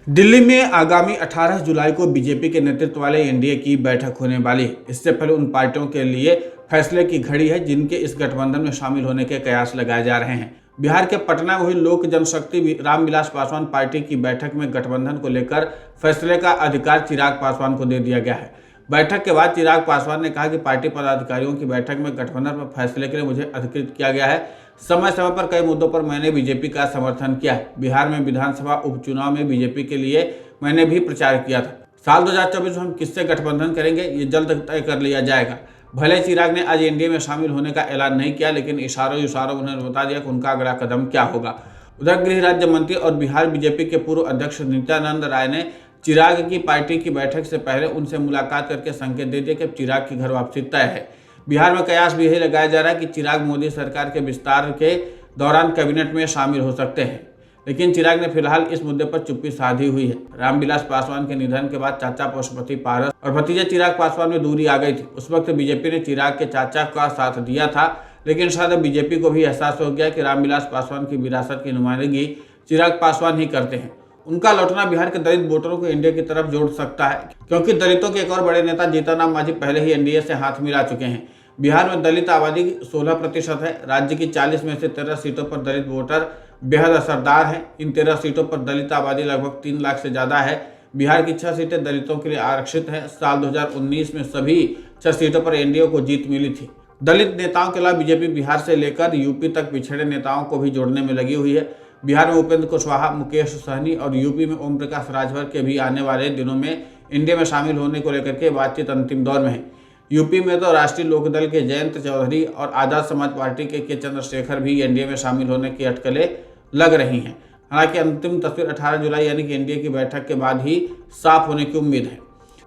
दिल्ली में आगामी 18 जुलाई को बीजेपी के नेतृत्व वाले एनडीए की बैठक होने वाली है। इससे पहले उन पार्टियों के लिए फैसले की घड़ी है जिनके इस गठबंधन में शामिल होने के कयास लगाए जा रहे हैं। बिहार के पटना में हुई लोक जनशक्ति रामविलास पासवान पार्टी की बैठक में गठबंधन को लेकर फैसले का अधिकार चिराग पासवान को दे दिया गया है। बैठक के बाद चिराग पासवान ने कहा कि पार्टी पदाधिकारियों की बैठक में गठबंधन पर फैसले के लिए मुझे अधिकृत किया गया है। समय समय पर कई मुद्दों पर मैंने बीजेपी का समर्थन किया है। बिहार में विधानसभा उपचुनाव में बीजेपी के लिए मैंने भी प्रचार किया था। साल 2024 में हम किससे गठबंधन करेंगे ये जल्द तय कर लिया जाएगा। भले चिराग ने आज एनडीए में शामिल होने का ऐलान नहीं किया, लेकिन इशारों उन्होंने बता दिया कि उनका अगला कदम क्या होगा। उधर गृह राज्य मंत्री और बिहार बीजेपी के पूर्व अध्यक्ष नित्यानंद राय ने चिराग की पार्टी की बैठक से पहले उनसे मुलाकात करके संकेत दे दिया कि अब चिराग की घर वापसी तय है। बिहार में कयास भी यही लगाया जा रहा है कि चिराग मोदी सरकार के विस्तार के दौरान कैबिनेट में शामिल हो सकते हैं, लेकिन चिराग ने फिलहाल इस मुद्दे पर चुप्पी साधी हुई है। रामविलास पासवान के निधन के बाद चाचा पशुपति पारस और भतीजे चिराग पासवान में दूरी आ गई थी। उस वक्त बीजेपी ने चिराग के चाचा का साथ दिया था, लेकिन शायद बीजेपी को भी एहसास हो गया कि रामविलास पासवान की विरासत की नुमाइंदगी चिराग पासवान ही करते हैं। उनका लौटना बिहार के दलित वोटरों को एनडीए की तरफ जोड़ सकता है, क्योंकि दलितों के एक और बड़े नेता जीतनराम मांझी पहले ही एनडीए से हाथ मिला चुके हैं। बिहार में दलित आबादी 16% है। राज्य की 40 में से 13 सीटों पर दलित वोटर बेहद असरदार हैं। इन 13 सीटों पर दलित आबादी लगभग 3 लाख से ज़्यादा है। बिहार की 6 सीटें दलितों के लिए आरक्षित हैं। साल 2019 में सभी 6 सीटों पर एनडीए को जीत मिली थी। दलित नेताओं के अलावा बीजेपी बिहार से लेकर यूपी तक पिछड़े नेताओं को भी जोड़ने में लगी हुई है। बिहार में उपेंद्र कुशवाहा, मुकेश सहनी और यूपी में ओम प्रकाश राजभर के भी आने वाले दिनों में एनडीए में शामिल होने को लेकर के बातचीत अंतिम दौर में है। यूपी में तो राष्ट्रीय लोकदल के जयंत चौधरी और आजाद समाज पार्टी के चंद्रशेखर भी एनडीए में शामिल होने की अटकलें लग रही हैं। हालांकि अंतिम तस्वीर 18 जुलाई यानी कि एनडीए की बैठक के बाद ही साफ होने की उम्मीद है।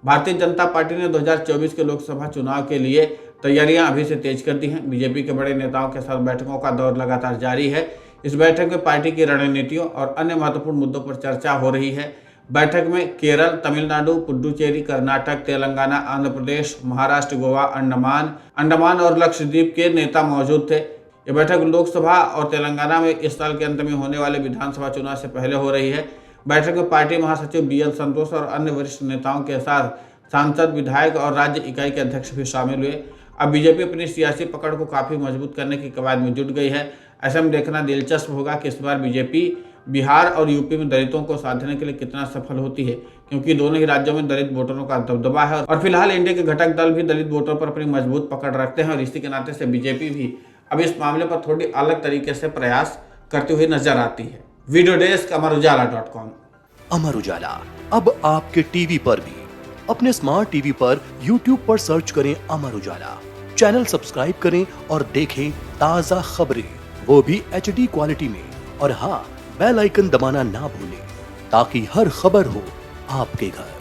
भारतीय जनता पार्टी ने 2024 के लोकसभा चुनाव के लिए तैयारियां अभी से तेज कर दी हैं। बीजेपी के बड़े नेताओं के साथ बैठकों का दौर लगातार जारी है। इस बैठक में पार्टी की रणनीतियों और अन्य महत्वपूर्ण मुद्दों पर चर्चा हो रही है। बैठक में केरल, तमिलनाडु, पुडुचेरी, कर्नाटक, तेलंगाना, आंध्र प्रदेश, महाराष्ट्र, गोवा, अंडमान और लक्षद्वीप के नेता मौजूद थे। ये बैठक लोकसभा और तेलंगाना में इस साल के अंत में होने वाले विधानसभा चुनाव से पहले हो रही है। बैठक में पार्टी महासचिव बीएल संतोष और अन्य वरिष्ठ नेताओं के साथ सांसद, विधायक और राज्य इकाई के अध्यक्ष भी शामिल हुए। अब बीजेपी अपनी सियासी पकड़ को काफी मजबूत करने की कवायद में जुट गई है। ऐसे में देखना दिलचस्प होगा कि इस बार बीजेपी बिहार और यूपी में दलितों को साधने के लिए कितना सफल होती है, क्योंकि दोनों ही राज्यों में दलित वोटरों का दबदबा है और फिलहाल एनडीए के घटक दल भी दलित वोटरों पर अपनी मजबूत पकड़ रखते हैं और इसी के नाते से बीजेपी भी अब इस मामले पर थोड़ी अलग तरीके से प्रयास करती हुई नजर आती है। Video desk अमरउजाला.com। अमर उजाला अब आपके टीवी पर भी। अपने स्मार्ट टीवी पर यूट्यूब पर सर्च करें अमर उजाला, चैनल सब्सक्राइब करें और देखें ताजा खबरें, वो भी HD क्वालिटी में। और हाँ, बेल आइकन दबाना ना भूलें ताकि हर खबर हो आपके घर।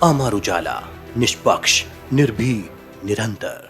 अमर उजाला, निष्पक्ष, निर्भीक, निरंतर।